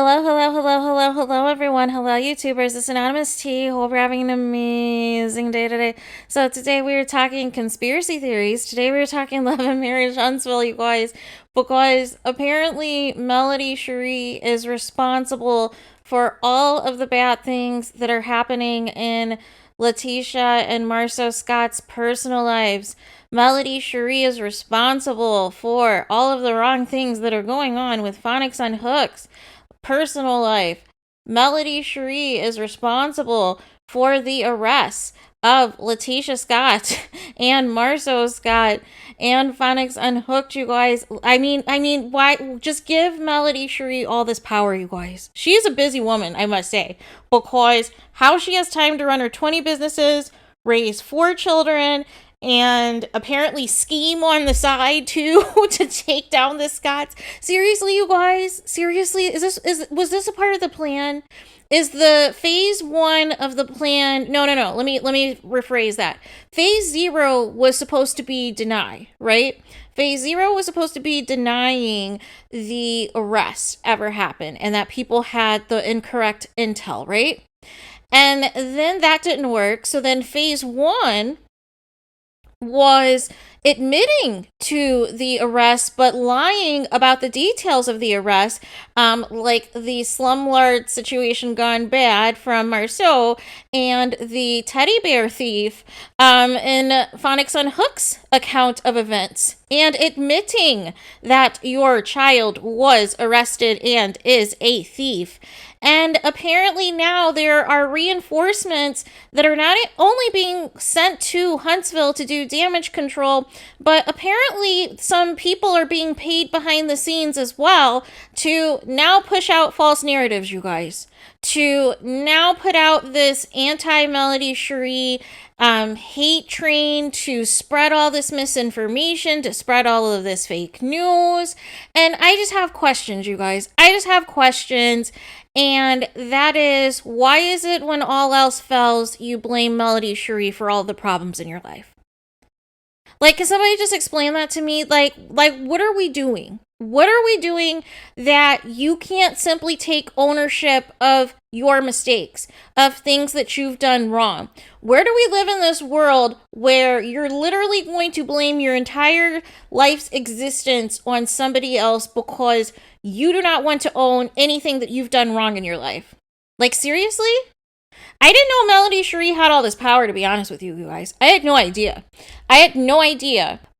Hello, everyone. Hello, YouTubers. It's Anonymous T. Hope you're having an amazing day today. So today we are talking conspiracy theories. Today we are talking love and marriage Huntsville, you guys, because apparently Melody Shari is responsible for all of the bad things that are happening in Letitia and Marceau Scott's personal lives. Melody Shari is responsible for all of the wrong things that are going on with Phonics on Hooks personal life. Melody Shari is responsible for the arrests of Letitia Scott and Marceau Scott and Phonics Unhooked, you guys. I mean, why just give Melody Shari all this power, you guys? She's a busy woman, I must say, because how she has time to run her 20 businesses, raise 4 children, and apparently scheme on the side too to take down the Scotts. Seriously, you guys? Seriously? Was this a part of the plan? Is the phase 1 of the plan? No. Let me rephrase that. Phase 0 was supposed to be deny, right? Phase 0 was supposed to be denying the arrest ever happened and that people had the incorrect intel, right? And then that didn't work. So then phase 1 was admitting to the arrest but lying about the details of the arrest, like the slumlord situation gone bad from Marceau and the teddy bear thief in Phonics on Hook's account of events, and admitting that your child was arrested and is a thief. And apparently now there are reinforcements that are not only being sent to Huntsville to do damage control, but apparently some people are being paid behind the scenes as well to now push out false narratives, you guys. To now put out this anti-Melody Shari hate train, to spread all this misinformation, to spread all of this fake news. And I just have questions, you guys. I just have questions. And that is, why is it when all else fails, you blame Melody Shari for all the problems in your life? Like, can somebody just explain that to me? Like, what are we doing? What are we doing that you can't simply take ownership of your mistakes, of things that you've done wrong? Where do we live in this world where you're literally going to blame your entire life's existence on somebody else because you do not want to own anything that you've done wrong in your life? Like, seriously? I didn't know Melody Shari had all this power, to be honest with you guys. I had no idea.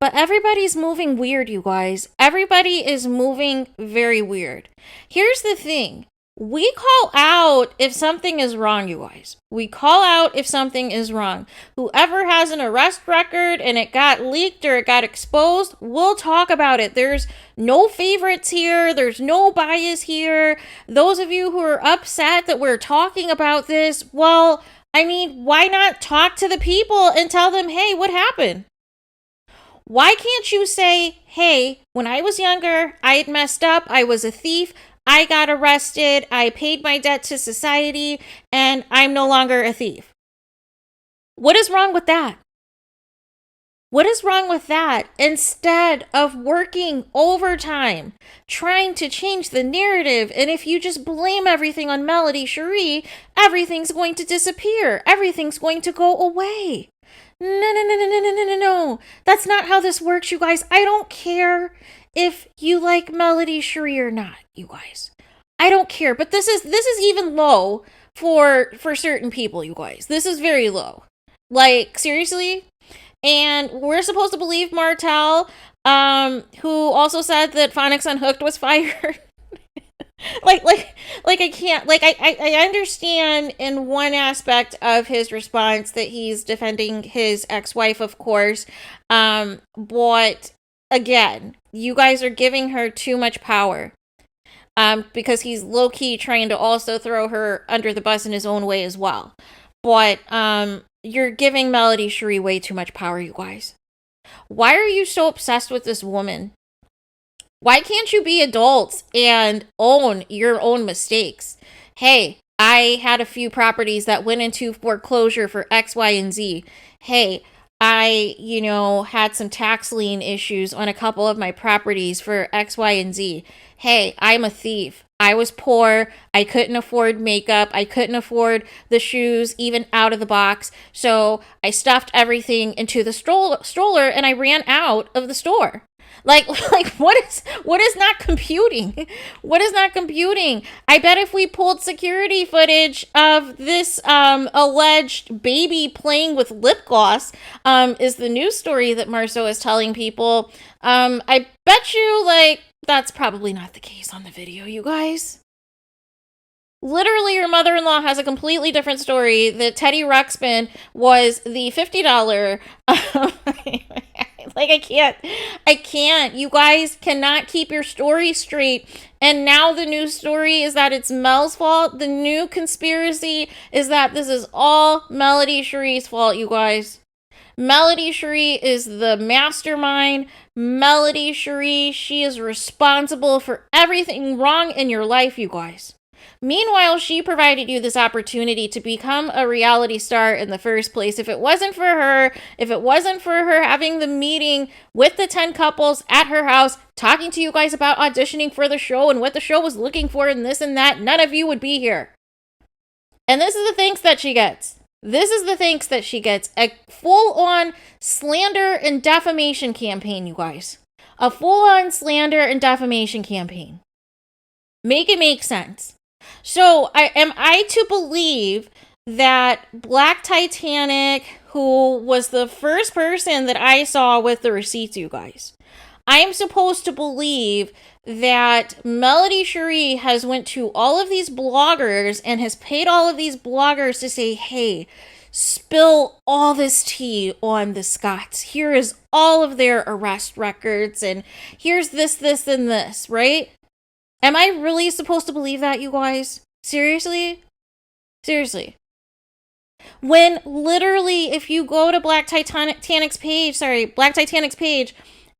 But everybody's moving weird, you guys. Everybody is moving very weird. Here's the thing. We call out if something is wrong, you guys. We call out if something is wrong. Whoever has an arrest record and it got leaked or it got exposed, we'll talk about it. There's no favorites here. There's no bias here. Those of you who are upset that we're talking about this, well, I mean, why not talk to the people and tell them, hey, what happened? Why can't you say, hey, when I was younger, I had messed up. I was a thief. I got arrested, I paid my debt to society, and I'm no longer a thief. What is wrong with that? What is wrong with that? Instead of working overtime, trying to change the narrative, and if you just blame everything on Melody Shari, everything's going to disappear. Everything's going to go away. No. That's not how this works, you guys. I don't care if you like Melody Shari or not, you guys. I don't care. But this is even low for certain people, you guys. This is very low. Like, seriously? And we're supposed to believe Martell, who also said that Phonics Unhooked was fired. like I can't, like, I understand in one aspect of his response that he's defending his ex-wife, of course. But again, you guys are giving her too much power. Because he's low-key trying to also throw her under the bus in his own way as well. But, you're giving Melody Shari way too much power, you guys. Why are you so obsessed with this woman? Why can't you be adults and own your own mistakes? Hey, I had a few properties that went into foreclosure for X, Y, and Z. Hey, I, had some tax lien issues on a couple of my properties for X, Y, and Z. Hey, I'm a thief. I was poor. I couldn't afford makeup. I couldn't afford the shoes even out of the box. So I stuffed everything into the stroller and I ran out of the store. Like what is not computing? What is not computing? I bet if we pulled security footage of this alleged baby playing with lip gloss, is the news story that Marceau is telling people, I bet you that's probably not the case on the video, you guys. Literally, your mother-in-law has a completely different story that Teddy Ruxpin was the $50. I can't. You guys cannot keep your story straight. And now the new story is that it's Mel's fault. The new conspiracy is that this is all Melody Shari's fault, you guys. Melody Shari is the mastermind. Melody Shari, she is responsible for everything wrong in your life, you guys. Meanwhile, she provided you this opportunity to become a reality star in the first place. If it wasn't for her having the meeting with the 10 couples at her house, talking to you guys about auditioning for the show and what the show was looking for and this and that, none of you would be here. And this is the thanks that she gets. A full-on slander and defamation campaign, you guys. A full-on slander and defamation campaign. Make it make sense. So, am I to believe that Black Titanic, who was the first person that I saw with the receipts, you guys, I'm supposed to believe that Melody Shari has went to all of these bloggers and has paid all of these bloggers to say, hey, spill all this tea on the Scotts. Here is all of their arrest records, and here's this, and this, right? Am I really supposed to believe that, you guys? Seriously? When literally, if you go to Black Titanic's page,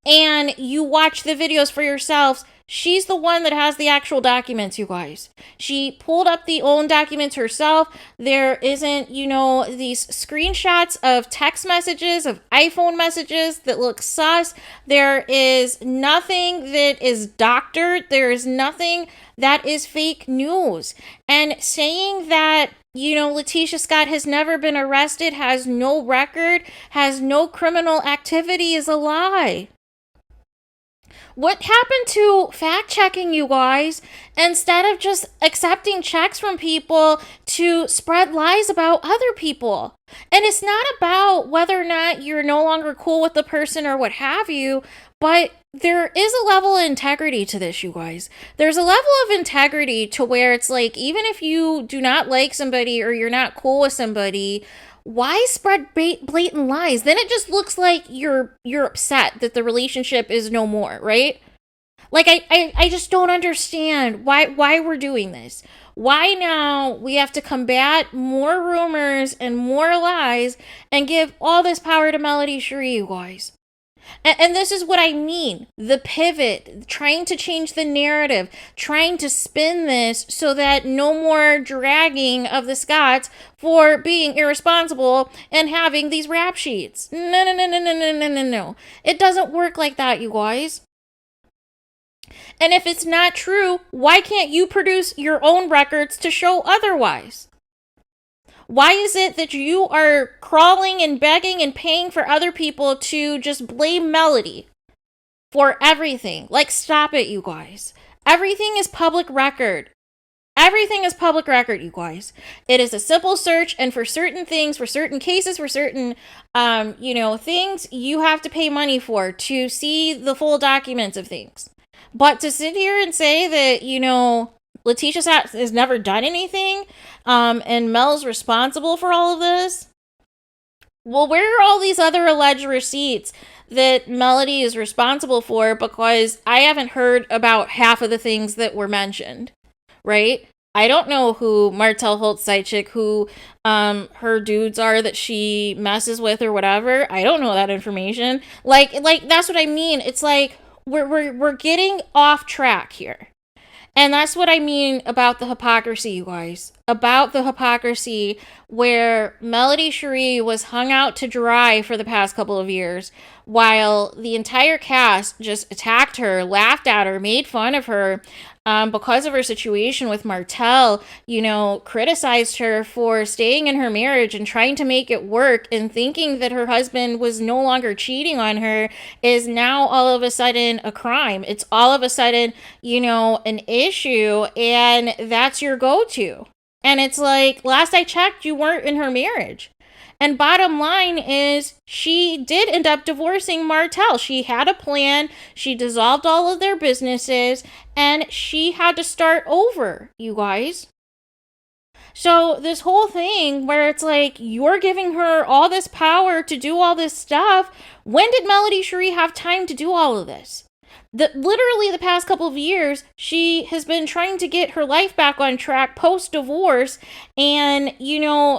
and you watch the videos for yourselves, she's the one that has the actual documents, you guys. She pulled up the own documents herself. There isn't, these screenshots of text messages, of iPhone messages that look sus. There is nothing that is doctored. There is nothing that is fake news. And saying that, Letitia Scott has never been arrested, has no record, has no criminal activity is a lie. What happened to fact-checking, you guys? Instead of just accepting checks from people to spread lies about other people. And it's not about whether or not you're no longer cool with the person or what have you, but there is a level of integrity to this, you guys. There's a level of integrity to where it's like, even if you do not like somebody or you're not cool with somebody, why spread blatant lies? Then it just looks like you're upset that the relationship is no more, right? I just don't understand why we're doing this. Why now we have to combat more rumors and more lies and give all this power to Melody Shari, you guys. And this is what I mean. The pivot, trying to change the narrative, trying to spin this so that no more dragging of the Scotts for being irresponsible and having these rap sheets. No. It doesn't work like that, you guys. And if it's not true, why can't you produce your own records to show otherwise? Why is it that you are crawling and begging and paying for other people to just blame Melody for everything? Stop it, you guys. Everything is public record. Everything is public record, you guys. It is a simple search, and for certain things, for certain cases, for certain, things, you have to pay money for to see the full documents of things. But to sit here and say that, Letitia has never done anything, and Mel's responsible for all of this. Well, where are all these other alleged receipts that Melody is responsible for? Because I haven't heard about half of the things that were mentioned, right? I don't know who Martell Holt's side chick, who her dudes are that she messes with or whatever. I don't know that information. That's what I mean. It's like we're getting off track here. And that's what I mean about the hypocrisy, you guys. about the hypocrisy where Melody Shari was hung out to dry for the past couple of years while the entire cast just attacked her, laughed at her, made fun of her because of her situation with Martell, criticized her for staying in her marriage and trying to make it work and thinking that her husband was no longer cheating on her is now all of a sudden a crime. It's all of a sudden, an issue, and that's your go-to. And it's like, last I checked, you weren't in her marriage. And bottom line is, she did end up divorcing Martell. She had a plan. She dissolved all of their businesses, and she had to start over, you guys. So this whole thing where it's like, you're giving her all this power to do all this stuff. When did Melody Shari have time to do all of this? Literally the past couple of years, she has been trying to get her life back on track post-divorce and,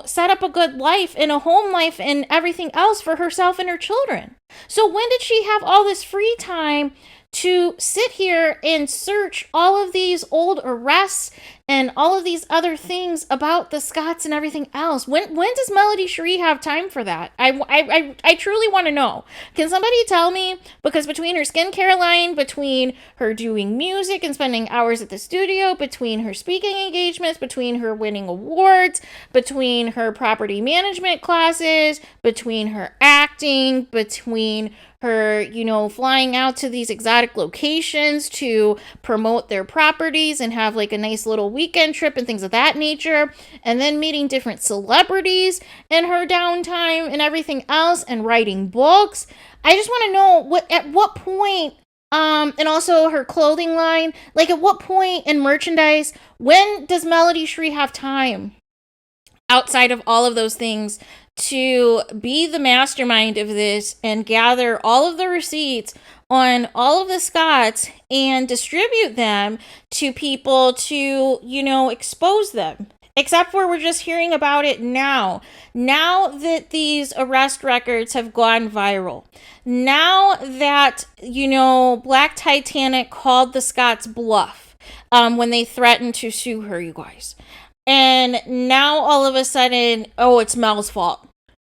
set up a good life and a home life and everything else for herself and her children. So when did she have all this free time to sit here and search all of these old arrests and all of these other things about the Scotts and everything else? When does Melody Shari have time for that? I truly want to know. Can somebody tell me? Because between her skincare line, between her doing music and spending hours at the studio, between her speaking engagements, between her winning awards, between her property management classes, between her acting, between her, flying out to these exotic locations to promote their properties and have like a nice little weekend trip and things of that nature, and then meeting different celebrities in her downtime and everything else, and writing books. I just want to know at what point, and also her clothing line, like at what point in merchandise, when does Melody Shari have time outside of all of those things to be the mastermind of this and gather all of the receipts on all of the Scotts and distribute them to people to, expose them? Except for we're just hearing about it now. Now that these arrest records have gone viral. Now that, Black Titanic called the Scotts bluff when they threatened to sue her, you guys. And now all of a sudden, oh, it's Mel's fault.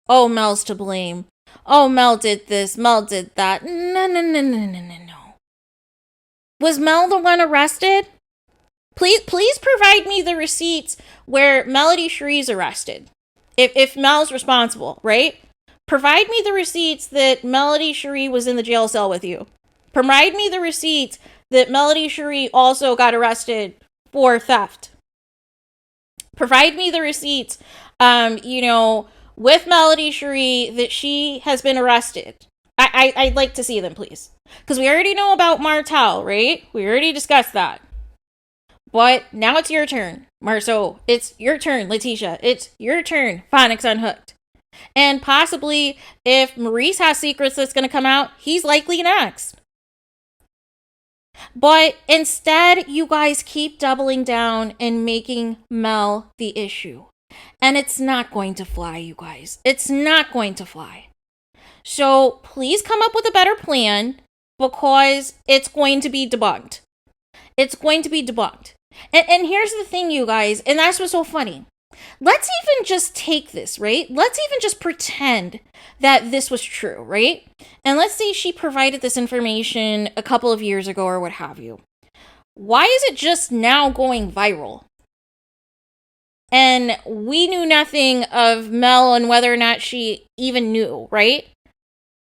Oh, Mel's to blame. Oh, Mel did this. Mel did that. No. Was Mel the one arrested? Please provide me the receipts where Melody Shari's arrested. If Mel's responsible, right? Provide me the receipts that Melody Shari was in the jail cell with you. Provide me the receipts that Melody Shari also got arrested for theft. Provide me the receipts, with Melody Shari that she has been arrested. I'd like to see them, please. Because we already know about Martell, right? We already discussed that. But now it's your turn, Marceau. It's your turn, Letitia. It's your turn, Phonics Unhooked. And possibly, if Maurice has secrets that's going to come out, he's likely next. But instead, you guys keep doubling down and making Mel the issue. And it's not going to fly, you guys. It's not going to fly. So please come up with a better plan, because it's going to be debunked. It's going to be debunked. And here's the thing, you guys, and that's what's so funny. Let's even just take this, right? Let's even just pretend that this was true, right? And let's say she provided this information a couple of years ago or what have you. Why is it just now going viral? And we knew nothing of Mel and whether or not she even knew, right?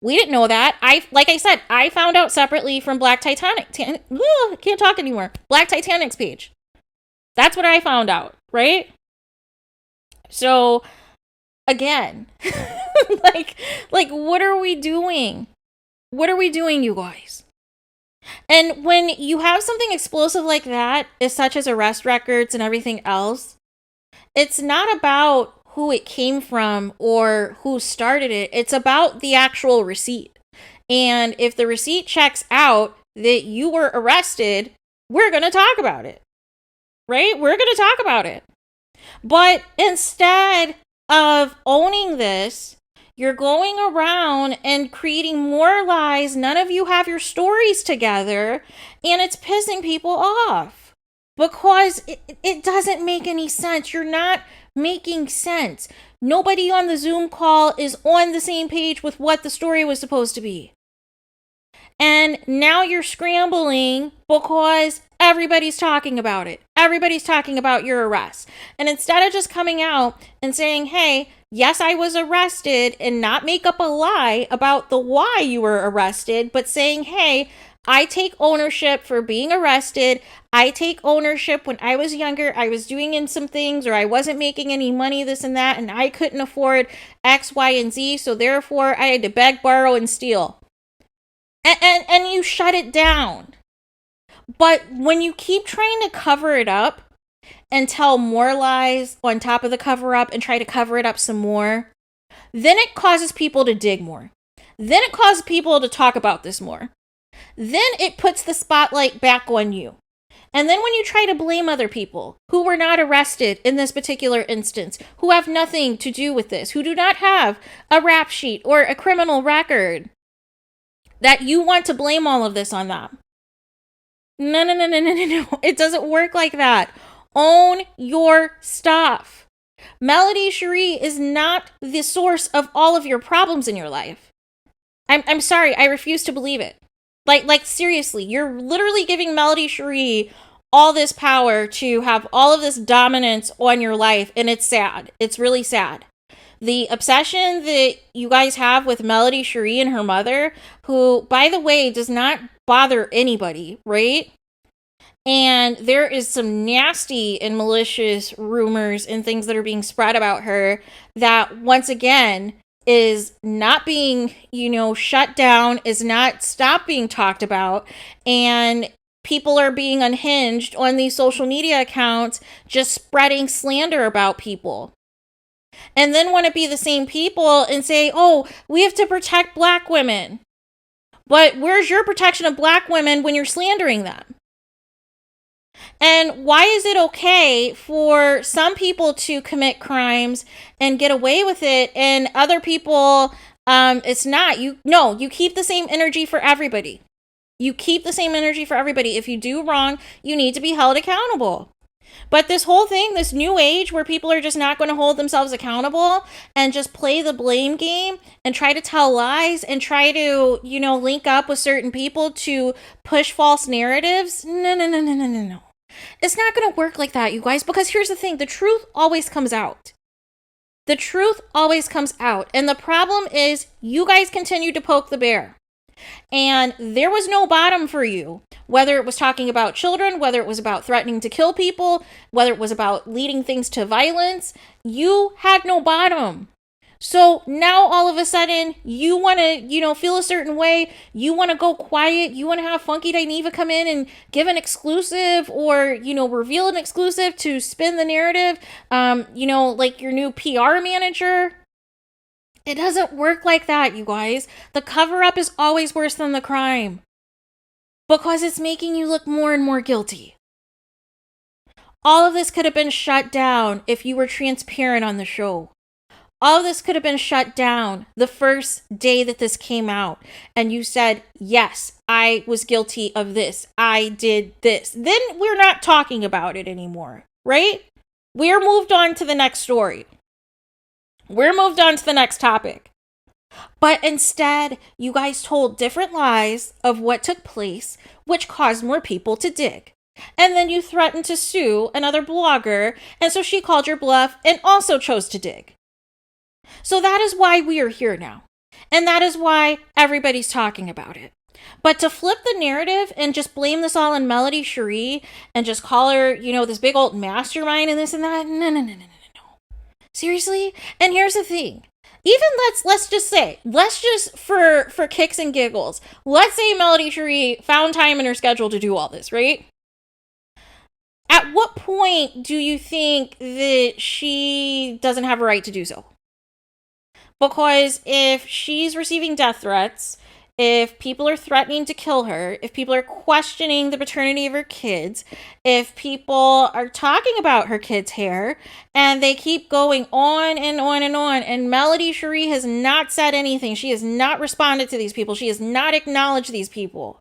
We didn't know that. Like I said, I found out separately from Black Titanic. I can't talk anymore. Black Titanic's page. That's what I found out, right? So, again, like, what are we doing? What are we doing, you guys? And when you have something explosive like that, such as arrest records and everything else, it's not about who it came from or who started it. It's about the actual receipt. And if the receipt checks out that you were arrested, we're going to talk about it. Right? We're going to talk about it. But instead of owning this, you're going around and creating more lies. None of you have your stories together, and it's pissing people off. because it doesn't make any sense. You're not making sense. Nobody on the Zoom call is on the same page with what the story was supposed to be. And now you're scrambling because everybody's talking about it. Everybody's talking about your arrest. And instead of just coming out and saying, hey, yes, I was arrested, and not make up a lie about the why you were arrested, but saying, hey, I take ownership for being arrested. I take ownership. When I was younger, I was doing some things, or I wasn't making any money, this and that, and I couldn't afford X, Y, and Z. So therefore, I had to beg, borrow, and steal. And you shut it down. But when you keep trying to cover it up and tell more lies on top of the cover up and try to cover it up some more, then it causes people to dig more. Then it causes people to talk about this more. Then it puts the spotlight back on you. And then when you try to blame other people who were not arrested in this particular instance, who have nothing to do with this, who do not have a rap sheet or a criminal record, that you want to blame all of this on them. No. It doesn't work like that. Own your stuff. Melody Shari is not the source of all of your problems in your life. I'm sorry, I refuse to believe it. Like seriously, you're literally giving Melody Shari all this power to have all of this dominance on your life, and it's sad. It's really sad. The obsession that you guys have with Melody Shari and her mother, who, by the way, does not bother anybody, right? And there is some nasty and malicious rumors and things that are being spread about her that, once again, is not being, shut down, is not stopped being talked about, and people are being unhinged on these social media accounts, just spreading slander about people. And then want to be the same people and say, oh, we have to protect Black women. But where's your protection of Black women when you're slandering them? And why is it okay for some people to commit crimes and get away with it, and other people, it's not? You keep the same energy for everybody. You keep the same energy for everybody. If you do wrong, you need to be held accountable. But this whole thing, this new age where people are just not going to hold themselves accountable and just play the blame game and try to tell lies and try to, link up with certain people to push false narratives. No. It's not going to work like that, you guys, because here's the thing. The truth always comes out. The truth always comes out. And the problem is you guys continue to poke the bear. And there was no bottom for you, whether it was talking about children, whether it was about threatening to kill people, whether it was about leading things to violence. You had no bottom. So now all of a sudden you want to, feel a certain way. You want to go quiet. You want to have Funky Dineva come in and give an exclusive, or, reveal an exclusive to spin the narrative, like your new PR manager. It doesn't work like that, you guys. The cover-up is always worse than the crime, because it's making you look more and more guilty. All of this could have been shut down if you were transparent on the show. All of this could have been shut down the first day that this came out, and you said, yes, I was guilty of this. I did this. Then we're not talking about it anymore, right? We're moved on to the next story. We're moved on to the next topic. But instead, you guys told different lies of what took place, which caused more people to dig. And then you threatened to sue another blogger, and so she called your bluff and also chose to dig. So that is why we are here now. And that is why everybody's talking about it. But to flip the narrative and just blame this all on Melody Shari and just call her, this big old mastermind and this and that, no. Seriously? And here's the thing. Even let's just for kicks and giggles, let's say Melody Shari found time in her schedule to do all this, right? At what point do you think that she doesn't have a right to do so? Because if she's receiving death threats, if people are threatening to kill her, if people are questioning the paternity of her kids, if people are talking about her kids' hair, and they keep going on and on and on, and Melody Shari has not said anything. She has not responded to these people. She has not acknowledged these people.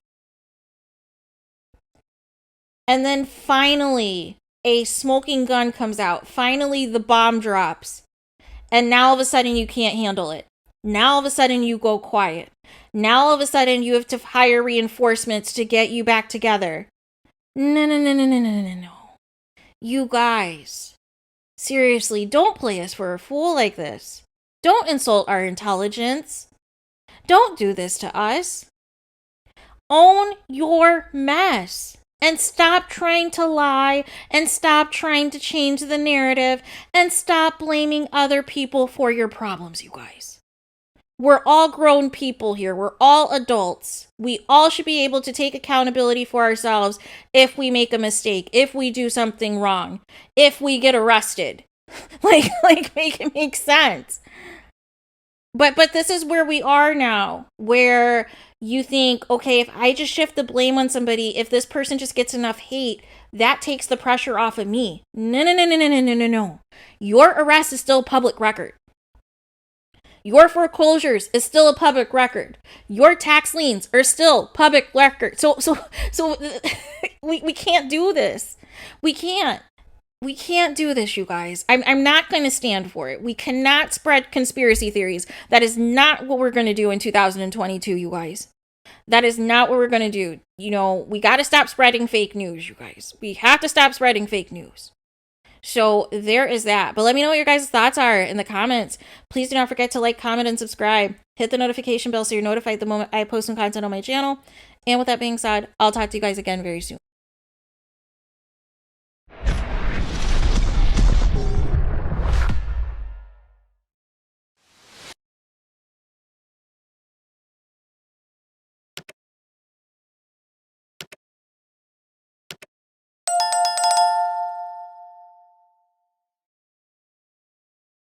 And then finally, a smoking gun comes out. Finally, the bomb drops. And now all of a sudden, you can't handle it. Now all of a sudden, you go quiet. Now all of a sudden, you have to hire reinforcements to get you back together. No, no, no, no, no, no, no, no. You guys, seriously, don't play us for a fool like this. Don't insult our intelligence. Don't do this to us. Own your mess. And stop trying to lie, and stop trying to change the narrative, and stop blaming other people for your problems, you guys. We're all grown people here. We're all adults. We all should be able to take accountability for ourselves if we make a mistake, if we do something wrong, if we get arrested. like make it make sense. But this is where we are now, where you think, okay, if I just shift the blame on somebody, if this person just gets enough hate, that takes the pressure off of me. No, no, no, no, no, no, no, no. Your arrest is still public record. Your foreclosures is still a public record. Your tax liens are still public record. So we can't do this. We can't do this, you guys. I'm not going to stand for it. We cannot spread conspiracy theories. That is not what we're going to do in 2022, you guys. That is not what we're going to do. You know, we got to stop spreading fake news, you guys. We have to stop spreading fake news. So there is that. But let me know what your guys' thoughts are in the comments. Please do not forget to like, comment, and subscribe. Hit the notification bell so you're notified the moment I post some content on my channel. And with that being said, I'll talk to you guys again very soon.